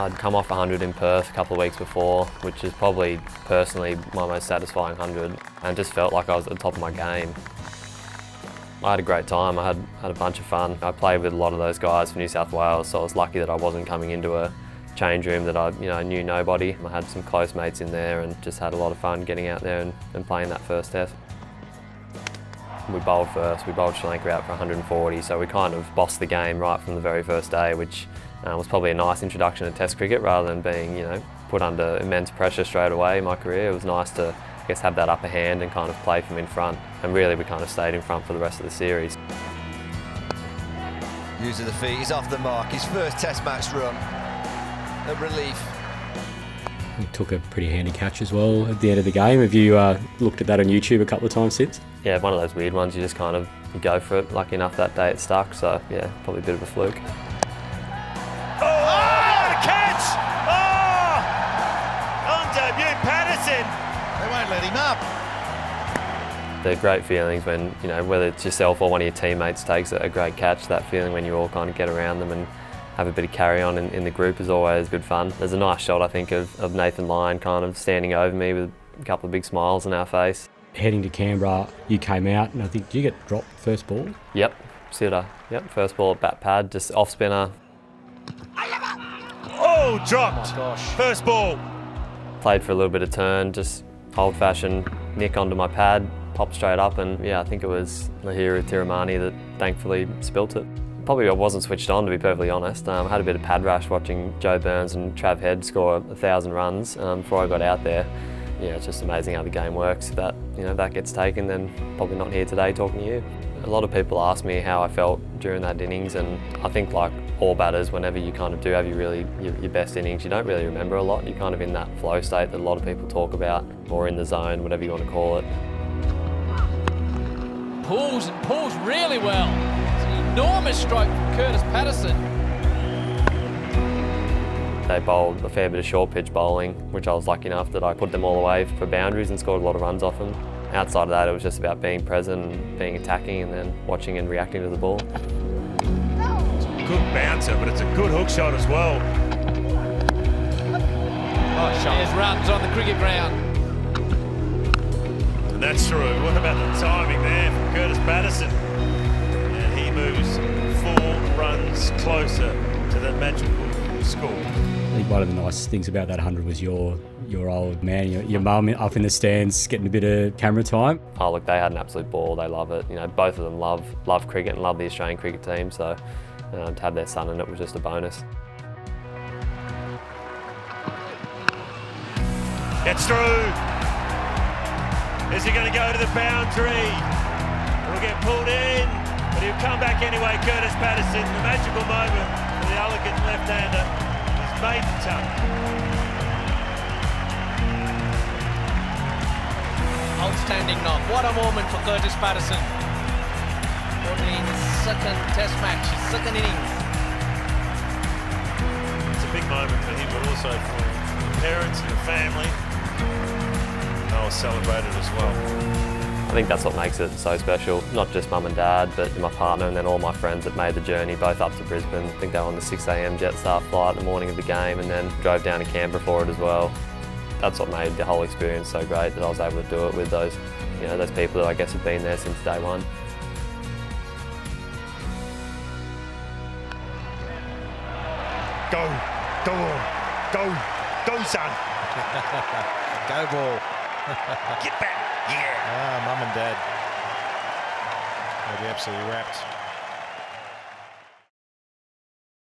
I'd come off 100 in Perth a couple of weeks before, which is probably personally my most satisfying 100, and just felt like I was at the top of my game. I had a great time. I had a bunch of fun. I played with a lot of those guys for New South Wales, so I was lucky that I wasn't coming into a change room that I knew nobody. I had some close mates in there and just had a lot of fun getting out there and playing that first test. We bowled first. We bowled Sri Lanka out for 140, so we kind of bossed the game right from the very first day, which was probably a nice introduction to Test cricket rather than being, put under immense pressure straight away in my career. It was nice to, I guess, have that upper hand and kind of play from in front. And really, we kind of stayed in front for the rest of the series. Use of the feet, he's off the mark. His first Test match run. A relief. He took a pretty handy catch as well at the end of the game. Have you looked at that on YouTube a couple of times since? Yeah, one of those weird ones. You just kind of go for it. Lucky enough that day it stuck. So yeah, probably a bit of a fluke. Oh, the catch! Oh, on debut, Patterson. They won't let him up. They're great feelings when, whether it's yourself or one of your teammates takes a great catch. That feeling when you all kind of get around them and have a bit of carry on in the group is always good fun. There's a nice shot, I think, of Nathan Lyon kind of standing over me with a couple of big smiles on our face. Heading to Canberra, you came out and I think, did you get dropped first ball? Yep, sitter. Yep, first ball at bat pad, just off spinner. Oh, dropped. Oh my gosh. First ball. Played for a little bit of turn, just old-fashioned nick onto my pad, popped straight up, and yeah, I think it was Lahiri Tiramani that thankfully spilt it. Probably I wasn't switched on, to be perfectly honest. I had a bit of pad rash watching Joe Burns and Trav Head score 1,000 runs before I got out there. Yeah, it's just amazing how the game works. If that, that gets taken, then probably not here today talking to you. A lot of people ask me how I felt during that innings, and I think like all batters, whenever you kind of do have your best innings, you don't really remember a lot. You're kind of in that flow state that a lot of people talk about, or in the zone, whatever you want to call it. Pulls really well. It's an enormous stroke from Kurtis Patterson. They bowled a fair bit of short pitch bowling, which I was lucky enough that I put them all away for boundaries and scored a lot of runs off them. Outside of that, it was just about being present and being attacking and then watching and reacting to the ball. It's a good bouncer, but it's a good hook shot as well. Nice shot. There's runs on the cricket ground. And that's true. What about the timing there from Kurtis Patterson? And he moves 4 runs closer to the magical score. I think one of the nice things about that 100 was your old man, your mum up in the stands getting a bit of camera time. Oh look, they had an absolute ball. They love it. Both of them love cricket and love the Australian cricket team. So to have their son in it was just a bonus. Gets through. Is he going to go to the boundary? It'll get pulled in, but he'll come back anyway. Kurtis Patterson, the magical moment for the elegant left-hander. His maiden touch. Outstanding knock. What a moment for Kurtis Patterson. Only in his second Test match, his second innings. It's a big moment for him, but also for the parents and the family. They were celebrated as well. I think that's what makes it so special. Not just mum and dad, but my partner and then all my friends that made the journey, both up to Brisbane. I think they were on the 6 a.m. Jetstar flight the morning of the game and then drove down to Canberra for it as well. That's what made the whole experience so great, that I was able to do it with those, those people that I guess have been there since day one. Go, go on, go son. Go ball. Get back, yeah. Mum and dad. They'll be absolutely wrapped.